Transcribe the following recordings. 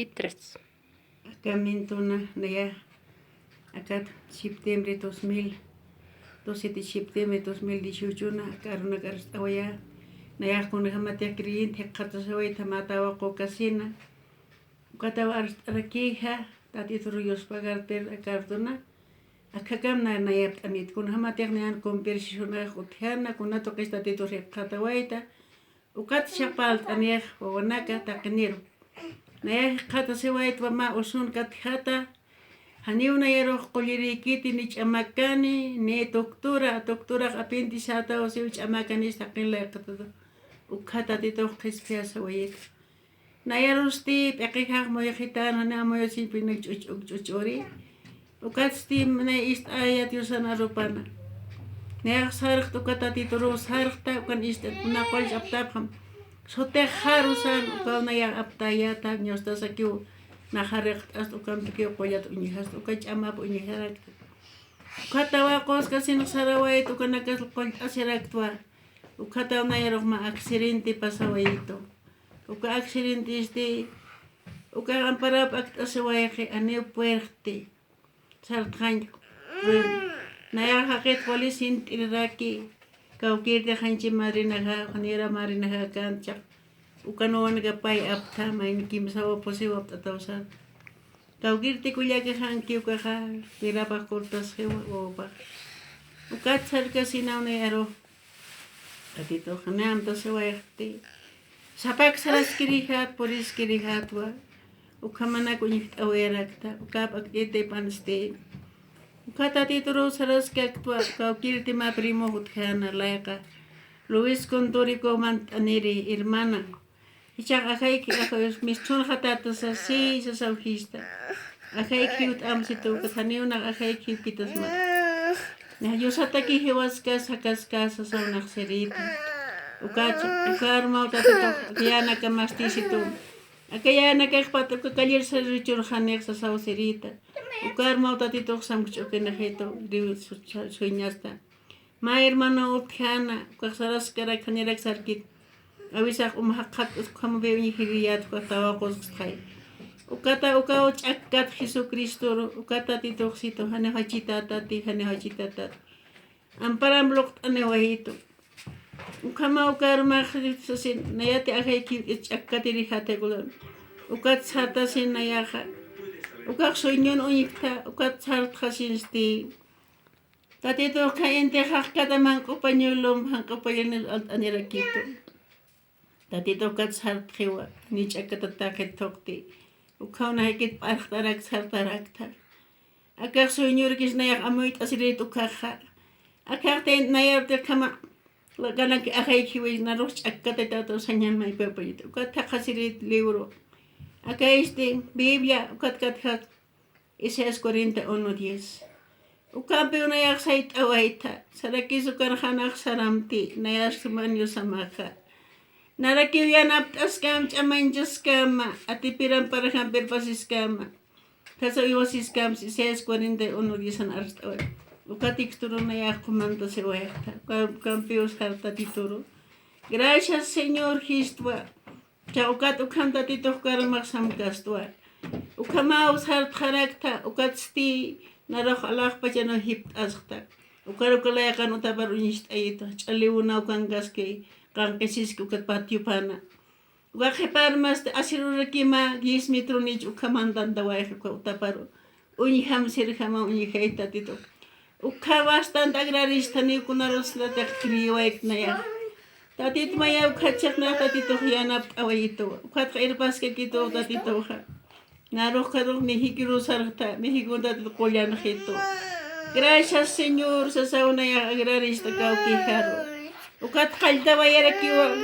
3. Acá Mintuna, ya, acá septiembre 2000, 12 de septiembre 2018, acá una carstawaya, naya con la matia creyente, acá se va a tamatawa cocasina, acá raquija, tatito ruyos pagarte la cartona, acá camna naya anit con la matia nean conversión a jotiana, con nato que está tito recatawaita, ucat chapal anier o naca tacanero. Naya kata sewait wama usun kat hata haniuna yero qolirikiti ni chamakani ni doctora apendicata o seu chamakani staqilla qatado ukata tito qispia sewait naya rusti peqihaq moyajitana na moyosin pinay chuchori ukatsti na ist ayat yusana rupana naya sarq ukata tito ro sarqta ukan ist na qol aptapam sote harusan ukau naya aptayata nyosta sakiu na harek as ukam pikiu qoyat uñihas ukach ama uñiharak ukatawa qos kasin sarawait ukanakas qol asiraktua ukata naya roma accidente pasawaito uka accidente este uka ampara aktasawaje ane puerte sarqan naya haqet polisin tiraki kaukir de hanchi marina ha hanira marina ha kancha ukanoan ga pai apta main kim sawa posi apta tausa kaukir te kuya ke hanki uka ha tira pa cortas he o pa ukat cerca sina un ero atito hanam to se waerte sapak saras kirihat polis kirihat wa ukamana kunyit awerakta ukap akete panste Ukata tituro saras que actúa caukirtima primo hutjana laika Luis Contorico mantaneri hermana Ichak akai ki akos mischun hatatas así sa saujista akai ki ut amsitu kataniuna akai ki pitas ma Na yusata ki hewaska sakaska sa saunak serita Ukacha ukarma utatito kiana kamastisitu Akayana ka pato ka kalir sa richur hanek sa sauserita Ukar mau tatito samcho que najeto de sueñasta. Ma hermano utjana, cuasaras cara canera sarkit. Avisa hakat como veo ni hiriat cuataba coskai. Ukata ukao chakat Jesucristo, ukata titoxito, hane hachita tati, hane hachita tati. Amparam blok ane wahito. Ukama ukar mahrit sin, nayate aheki chakatiri hate gulan. Ukat sata sin nayaha. Ukak soñon unikta ukat sart khasinsti tatito kainte hakkata man kopanyulom han kopayen anirakito tatito kat sart khiwa ni chakata taket tokti ukauna hekit partarak sartarakta akak soñor kis nayak amoit asirit ukakha akarte nayar te kama lagana ki akai khiwi naroch chakata tato sanyan mai papayito ukat khasirit libro Acá Biblia, ukat Isaías 41:10. Ukape una yaksait awaita, saraki sukar hanak saramti, nayas sumanyo samaka. Naraki yanaptas kam chamanjas kama, atipiran para hamper pasis kama. Kaso iwasis kam Isaías 41:10 an arstawa. Ukatik turo na yakumanta se waita, kampios harta tituro. Gracias Señor Jesucristo. Ukat ukanta tito karamak samkastua. Ukama usar kharakta ukatsti narok alak pachano hip askta. Ukalaya kan utabarunist ayito. Chaliuna ukangaske kankesis ukat patyupana. Ukakepar mas asirurikima 10 metro nich ukamandan dawai utaparo. Unyham sirhama unyheita tito. Ukawastan agrarista ni kunaros la takriwaik na ya. Tatit maya ukachak na tatito hiyanap awayito. Ukat kairpas ke kito tatito ha. Narok karok Mexicano sarta, Mexico tatito kolyan hito. Gracias Señor sa sauna ya agrarista kaukiharo. Ukat kalta bayara kiwa.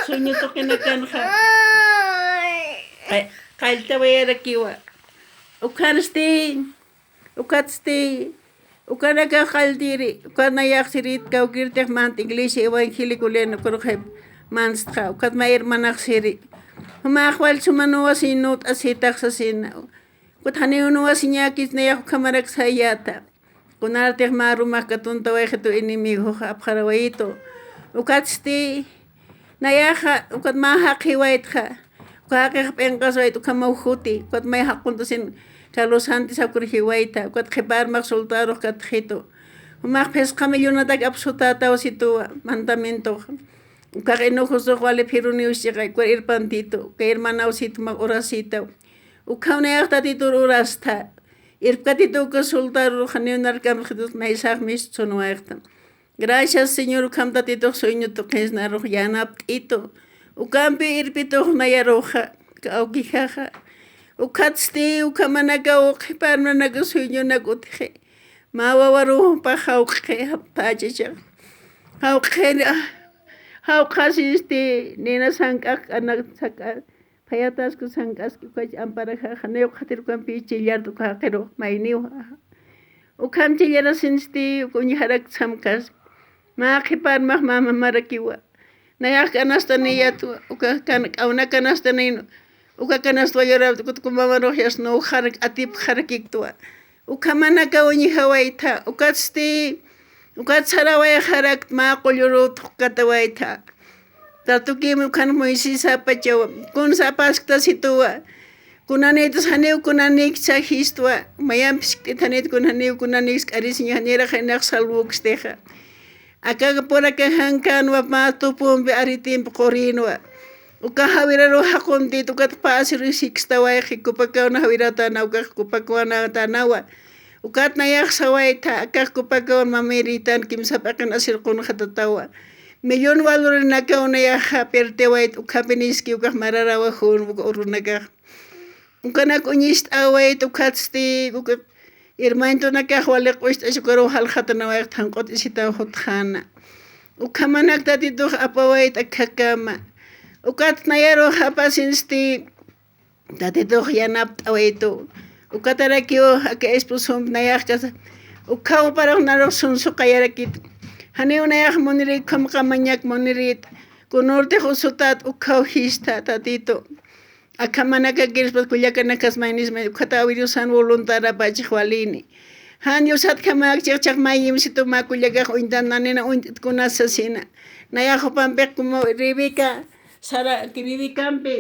Sunyo to kinakan ha. Kalta bayara kiwa. Ukat stay. Ukana ka khaldiri ukana yaksirit ka ukirtek mant English evangelico leno korkheb manstra ukat ma hermana khsiri ma khwal sumano wasinot asitak sasin kuthani uno wasinya kisne yak kamarak sayata kunartek maru makatunta wayto enemigo apharawito ukatsti nayaha ukat ma haqi waytha ukaqeq p'enqaswayta ukama ujuti ukat may haquntasin Carlos Santis akurjiwayta ukat qhiparmaq soldados katqhitu umaq pesqa millonataka absutata wasitua mandamento ukaq enojos wale piruniushiqa ikwa irpantito ka hermanawsito maq urasita ukawnayaqta titur urasta irpatito ka soldado qaniunarkamqhitus maysaqmis tsunuwaqta gracias señor ukamtatito sueñuto qisnaruq yanapt'ito ukampi irpituq nayaruqa kawkijaqa ukatsti ukamanaka uqiparmanaka sueñunaka utqi mawawarupa hawqi pachichaq hawqasisti nina sank'aq anak saka payatasku sank'asku ukach amparajaqa nayuq qatirkampi chillartu qaqiruq mayniw ukam chillarasisti uñijarak samkas ma qiparmaq mama marakiwa nayaq kanastaniatu uka k'awna kanastanino uka kanastu llorabtu kutkumamaruq yasnu uqharak atip qarakiktuwa ukamanaka uñijawayta ukatsti ukacharawayaqharak maqullurutuq katawayta tatukim ukan Moisés apachawa kunsapaskta situwa kunanitas haniw kunanik chajistwa mayanpis thanit kunaniw kunanik arisiña hanira khaynaq salvuxteja akaga poraka hankanwa ma tupumbi aritimpi qorinwa uka hawiraru haquntit ukat pasir sikstawayqi kupakawna hawiratana uka kupakwanatanawa ukat nayaq sawayta akaq kupakawan mamiritan kimsapaqin asirqun hatatawa millón valor nakawnayaq pertewayt ukapiniski ukaq mararawa hun urunakaq ukanak uñist awayt ukatsti uka irmayntunakaq waliqwist ashukaru halqatanawayq thanqut isita hutqana ukamanak tatituq apawayt akakama ukat nayaru hapasinsti tatituq yanapt'awaytu ukatarakiw aka esposom nayaqkas ukaw paraq naruq sunsu qayarakit haniw nayaq muniri qamqamañak munirit kunurtiq usutat ukaw hista tatito akamanaka kirispas kullakanakas maynisma ukata awirusan voluntara pachiq walini han yusat kamakchiq chaq mayimsitu ma kullakaq uyntananina uyntikunasasina nayaq pampiq como Rebeca Sara Rebecanpi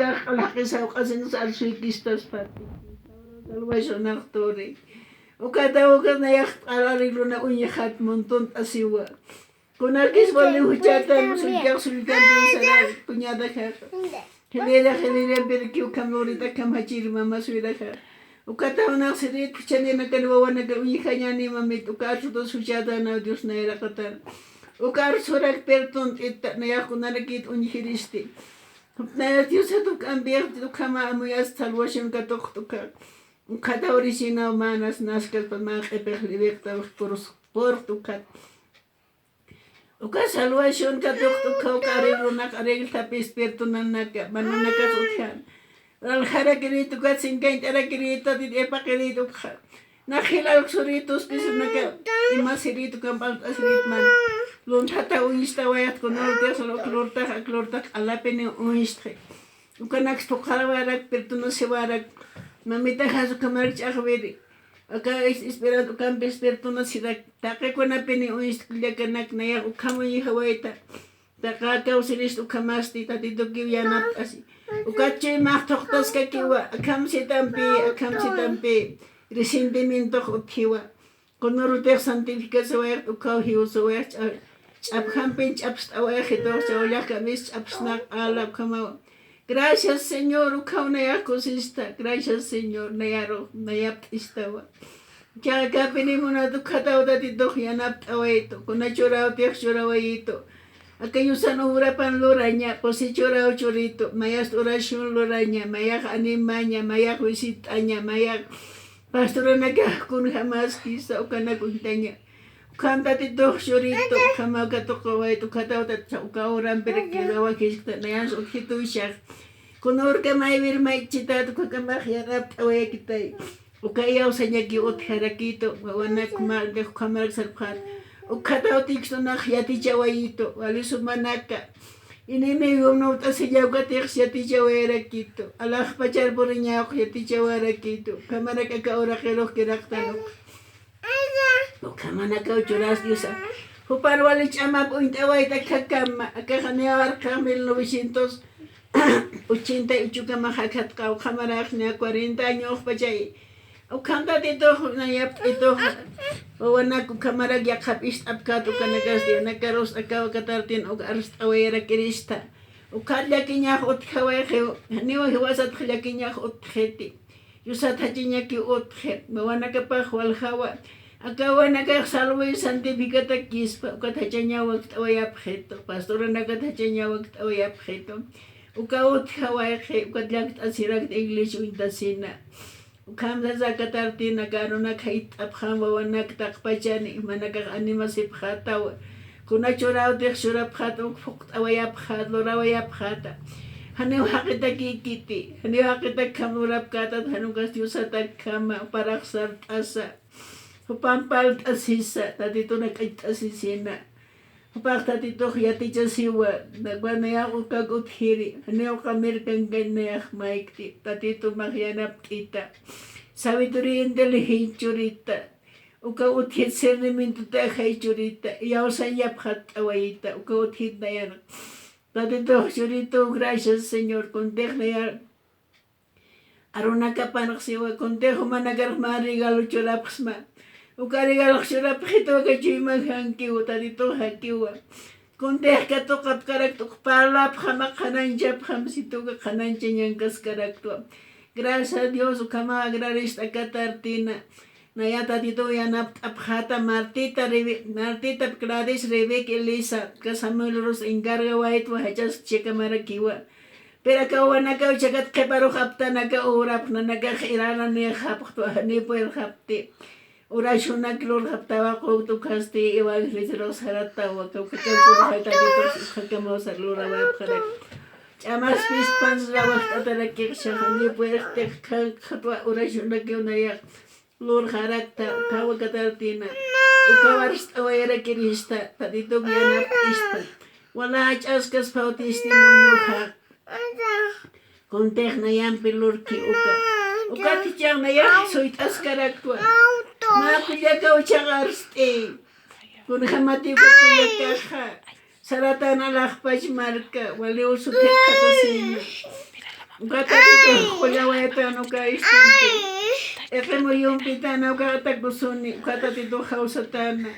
Alaqisa uqasinos alsuykistas pati salvation actore ukata ukanayaq q'alariluna uñiqat montón asiwa kunakis wali huchatan suykaq sara kuñada jaqa helera perki ukamurita kamachir mama suiraja ukata unaq sirit kuchanina kan wawanaka uñiqañani mamit ukarsuta suchadana Dios nayraqatan ukar surak perton ita nayaqkunarakit uñijiristi Dios tu cambiar tu cama muy hasta el Washington katoqtuka cada original manas naskas pa mga libertad por tu kat Uka salvación ka tukau kariruna karil tapis pertunanaka mananaka suthan. Alhara kirito ka singkain tara kirito dit epa kirito ka. Nakilal suritos pisunaka imasirito ka paltasirit man. Luntata uista wayat kunurta salo klorta alapene uistre. Uka naks tukarawarak pertunasiwarak. Mamita hasu kamarik chakveri. Acá es esperando cambios pertuna sida taque con a peni uist ya kanak na ya ukamo yi hawaita taqa kausilis ukamasti tatito kiwiana asi ukache mahtoqtas ka kiwa akam sitampi resentimiento utiwa konorute santifica soer ukau hiu soer chaphan pinch abstawa hito soya kamis absnak ala kama. Gracias, Señor, ukaunaya cosista. Gracias, Señor, nayaro, nayaptistawa. Ya acá venimos a tu catauda de dojianaptawaito, con a chorao te chorawaito. Aquello sano urapan loraña, posi chorao chorito, mayas oración loraña, mayak animaña, mayak visitaña, mayak pastoranaga kun jamás quisa, ukana kuntaña. Ukanta de chorito, kamaga tokawaito, catauda, ukauran perkilawa kista, nayas ojito ishak. Kunur ka may virmaichita to kakamahyanap away kitay. Ukayaw sa niya giot harakito, wawanak kumalde kukamal sarpan. Ukataw tikso na yati chawayito, walisumanaka. Inime yung nauta sa yaw katiks yati chawayarakito. Alah pachar po rin niya ako yati chawayarakito. Kamarak akaorakilok kiraktanok. Ukamanakaw churas diyosa. Huparwalich ama po intaway takakama. Akakaniyawar ka 1988 ka makakatkaw kamarak niya 40 años pa chay. Ukanta dito nayap ito wawana ku kamarag yakap istap ka to kanagas di nakaros akaw katartin og arst awera kirista. Ukadya kinya ot kaway niwa hiwasat khya kinya ot kheti. Yusat hajinya ki ot khet wawana ka pa khwal khawa. Akawa naga salway santifikata kispa ukatachanya wakt awayap kheto. Pastora nagatachanya wakt awayap kheto. Ukaut kaway khe ukadyak asirag English untasina. Ukamda zakatarti nagaruna kait abkham wanak takpachani manakak animasip khataw. Kuna churaw dik shurap khato fukt awayap khat lorawayap khata. Hanu hakita kikiti, hanu hakita kamurap kata hanugas yusatak kama paraksar asa. Hupampal asisa tatito nakait asisina. Hupak tatito yati siwa nagwanaya ukag uthiri haneo kamir kang ganayak maikti tatito makyanap kita sabituri indelihi churita uka uthit sernimintu takhay churita yaw sayap hat awayita uka uthit na yan tatito churito gracias Señor kontek na yan aruna ka panak siwa kontek humanagar marigalo churapsma ukarigalak sura pakito ka chima hangkiwa tatito hakiwa. Kunteh ka to kapkarak to palap hamak hananjap hamsito ka hanancha niyangkas karak to. Gracias a Dios ukama agraris akatartina. Naya tatito yanap apjata Martita Gladys Rebecca Elisa kasamulos encarga wait wa hachas cheka marakiwa. Pero kawan nakaw chakat keparo kapta nakaurap na nakakhirana niya kapak to ni po el kapti. Oración na klor haptawa ko to kasti evangelizero saratawa ko kakapuro hata dito kakamo sa lura wa pare chamas pis pans rawa tatara kiksha hani puerte kakatwa oración na kyo na yak lor harakta kawa katartina ukawarst awera kirista tatito gyana ista wala hachas kas pau testimonyo ha kontek na yan pilor ki uka tichang na yan soit askarakwa Makuya ka uchagarste. Kung hamati ko kuya ka. Sarata na lakpaj marka. Wali usupit ka to sino. Gata dito kuya weta no ka istinte. Eke mo yung pitana uka tagusuni. Gata dito hausatana.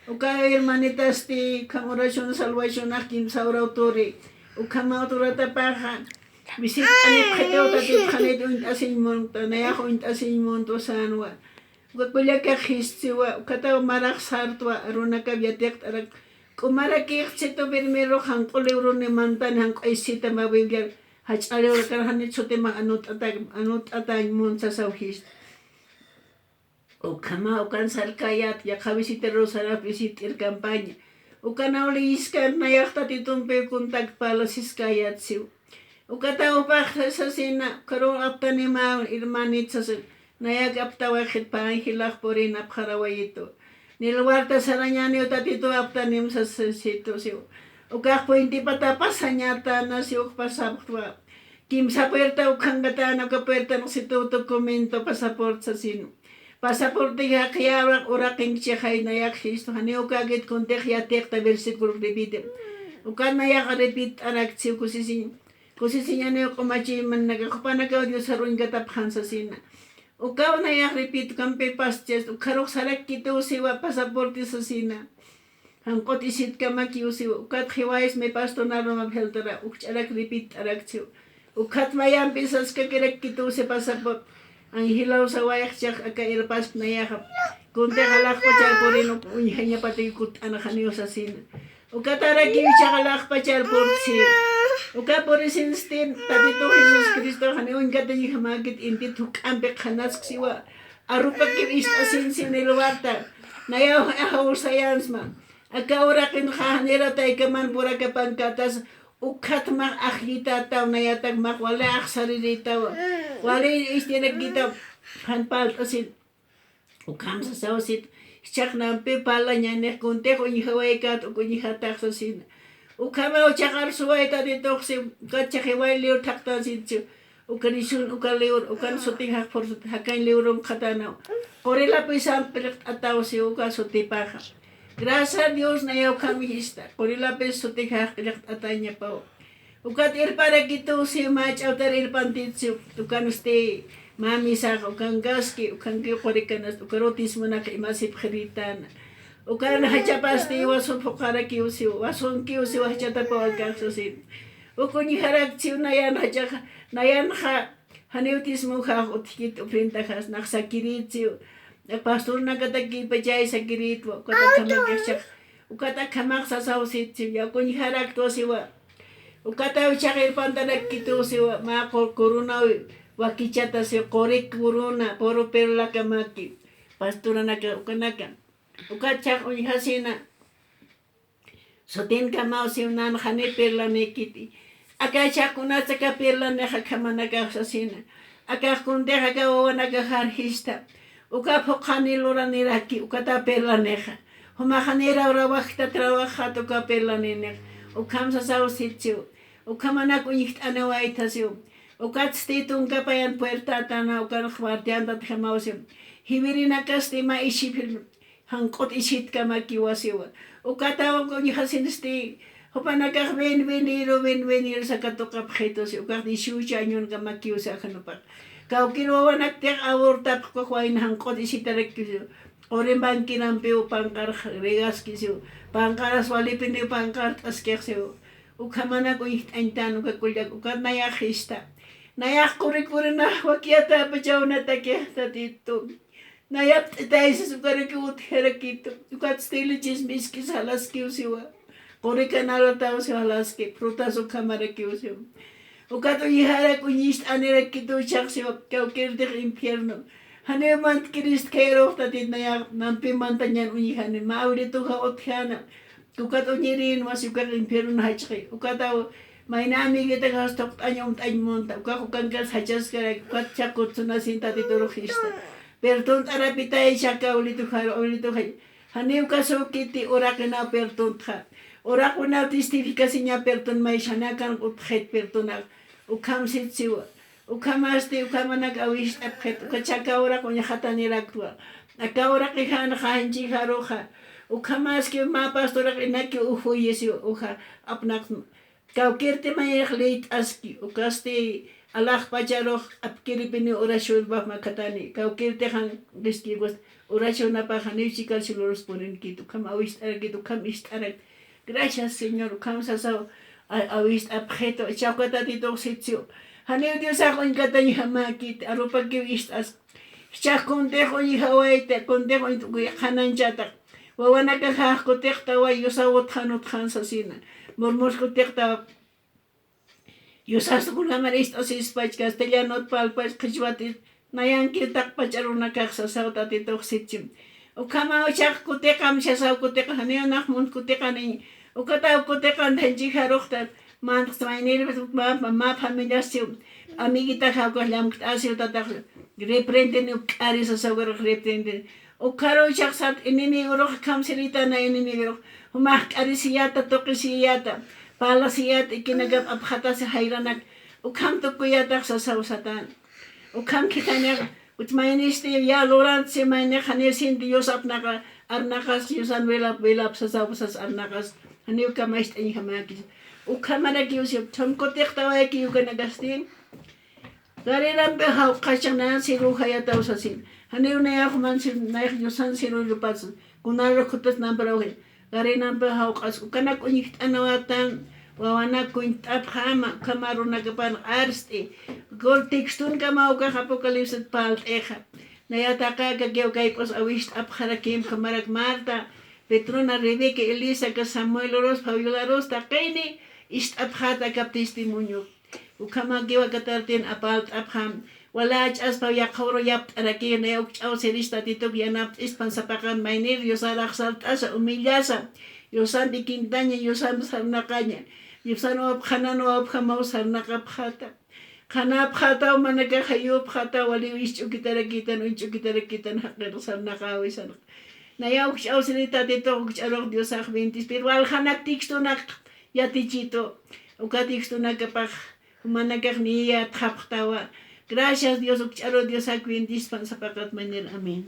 Uka hermanitas ti kamorasyon salvasyon akin sa urauturi. Uka mauturata pahan. Bisit anip kateo tatip kanit untasin monto. Nayako untasin monto sanwa. Kuya ka khistiwa kata marak sartwa aruna ka biatek tarak kumara ki khito primero hang kolero ne mantan hang isita mabigyan hachalo ka hanit sote ma anot atag mon sa sauhis o kama o kan sarkayat ya khabisite rosara visitir campaña Ukanauli iskan nayakta titumpe kuntak palas iskayatsiu. Ukata upah sasina karo aptani ma irmanitsas nayak apta wakit panghilah porin apharawayito. Nilwarta saranyani utatito aptanim sasito siu. Ukah pointi patapas hanyata na siu pasapwa. Kim sa puerta ukangata na kapuerta ng situ dokumento pasaport sa sino. Pasaport tiga kaya uraking tsakay nayak histo. Hani ukagit kuntek yatek ta versikulo repite. Ukan nayak repeat anak siu kusisin. Kusisin niyo kumachiman nagakupanagaw Diyos haruin kataphan sa sina. Ukaw nayak repeat kampe pasches. Ukarok sarak kito siwa pasaporti sa sina. Hangkot isit ka makiu siwa. Ukat hiwais may pastonaro mabheltara. Ukcharak repeat arak siu. Ukat mayam pisas kakirek kito si pasaport. Ang hilaw sa wayak siyak aka irpas na yakap. Kunti kalak pa siya po rin unyanya pati ikut anak kaniyo sa sina. Ukatara kiyo siya kalak pa siya po si. Uka po rin sinstin tatito Jesus Cristo kaniyo unyata niya hamagit inti tukampek hanas siwa. Arupak kiyo asin siniluwarta. Nayaw ahaw sayans ma. Aka urakin kahanira tayo kaman pura kapangkatas. Ukat mak akita tau nayatak mak wala aksarili tau wala istinak kita hanpal asin ukam sa sausit chak nampe pala nyane kunte ko ihawai kat ko ihatak sa sin ukama o chakar suwai ta ditok si kat chakiwai liur takta sin ukanisun ukaliur ukan suting hak for hakain liurum katanaw korela pisam pelak ataw si uka sutipaka. Gracias a Dios na yaw kami hista. Korila pes sutik hakilak atanya pa. Ukat para kito si match outer irpantit si tukan uste mami sa ukang gaski ukang korikanas ukarotis mo na kaimasip khiritan. Ukan hachapasti wason pokara kiyo si wason kiyo si wachata pa wagkaksusin. Ukuni harak siyo na yan ha haniutis mo ha utikit uprintakas naksakirit siyo. Pastor na kataki pajay sa kiritwa kata kamak ukata kamak sa sausit siya kun harak to siwa ukata uchakir pantanak kito siwa ma corona wakichata si korek corona poro perla kamaki pastor na ka ukanaka ukachak un hasina sotin kamao si unan khane perla nekiti akacha kuna saka perla ne khamana ka sasina akakunde ka wana ka harhista uka pokani lora niraki ukata perla neja humahanera ora wakta trabaja uka perla nene ukam sa sausitiu ukamana kuicht anawaitasiu ukat stitun kapayan puerta tana ukan khwartianda thamausim hivirina kastima ishipil hankot ishit kamakiwasiwa ukata ko ni hasinsti hopanaka ven sa katokap khetosi ukat ishucha nyon kamakiusa khanupak. Kau kirawan aktek awur tap ko kwain hangkot isitarek kisu. Oren bangkinan peu pangkar regas kisu. Pangkaras walipin de pangkar askek siu. Ukamana ko intan ukakulyak ukat nayak hista. Nayak kuri na wakiata pachaw na takya tatito. Nayak tayo sa sukari ki utherakito. Ukat stili chismis kis halas kiu siwa. Kuri kanala tao si halas ki. Frutas ukamara kiu siwa. Ukato ihara kunyist anera kito chaksiwa kaukir de infierno. Hane man Christ kairo tatit na yak nampi mantanyan unyihane mauri to ha othyana. Ukato nyirin mas ukar infierno hachki. Ukato may nami kita gastok anyong monta. Ukako kangkas hachas kara ukat chakot sunasin tatituro Krista. Perton tarapitay chaka ulito hay. Hane ukaso kiti orakena perton ha. Ora kuna testifikasi niya perton may shanakan uthet pertonak. Ukam sitsiwa. Ukamasti ukamanak awis aphet. Ukachaka ora kunya hatanirakwa. Aka ora kihan hanji haroha. Ukamaski ma pastora kinaki uhuyesi uha apnak. Kau kirti mayak leit aski. Ukasti Allah pajaroh apkiripini orasyon bah makatani. Kau kirti han diski was orasyon na pa hanipsikal siloros porin kitu. Kam awis arakitu kam istarak. Gracias, Señor. Ukam sasaw. Awis apheto. Chakota tito sitio. Haneo Dios ako yung kata niya makit. Aro pag yung istas. Chakonte ko yung hawaite. Konte ko yung kanan chatak. Wawana ka hakotek tawa. Yusawot hanot han sa sina. Murmur ko tek tawa. Yusas ko naman istas ispach. Castellano palpas kajwatit. Nayan kitak pacharo nakaksasaw tatito sitio. ukama uchaq kutiqa mishasaw kutiqa haniyunak mun kutiqa ni ukata kutiqa dhanchik haruqta mantas maynirpas ma familiasiu amiguita jawqas llamkta asiutata reprende ni uk'arisa sawgaraq reprende ukaro uchaq sat inini uruq kamsirita na inini uruq humaq k'arisiyata tuqisiyata palasiyata ikinagap apjatasi hayranak ukham tukuyataq sasawsatan ukham kitaniq utmayniste ya lorantse mayne khanesin Dios apnaqa arnaqas yusan velap sasawsas arnaqas haniuka maist inhamakis ukhamara kiusip thamkotiqtawaki yukanagastin Gariran behau kachana siru hayata usasin. Haniu na yak man sin na yak yusan siru lupas. Kunaro kutas nambrawe. Garinan behau kas ukana kunyit anawatan wawana kuntap hama kamaru nagapan arste. Gol tekstun kama uka apokalipsit palt eja. Na yataka gagyo gaipos awist abharakim kamarak Marta. Petrona Rebeca Elisa ka Samuel Ros Fabiola Ros takeni ist abhata kap testimonio. Ukama giwa katartin apalt apham walach aspa yakoro yap araki na uk au serista titok yanap ispan sapakan mainir yosarak saltasa umillasa yosan dikintaña yosan sarnaqaña yosan abkhanan abkhama sarnaqa phata khana phata manaka khayu phata wali ischukitarakitan unchukitarakitan haqir sarnaqa wisan na uk au serista titok arok diosaq 20 pero al khanak tikstunak yatichito ukatikstunak kapag Managagniya, taptawa. Gracias Dios, ukcharo Dios, akwin dispan sa pakat manir. Amen.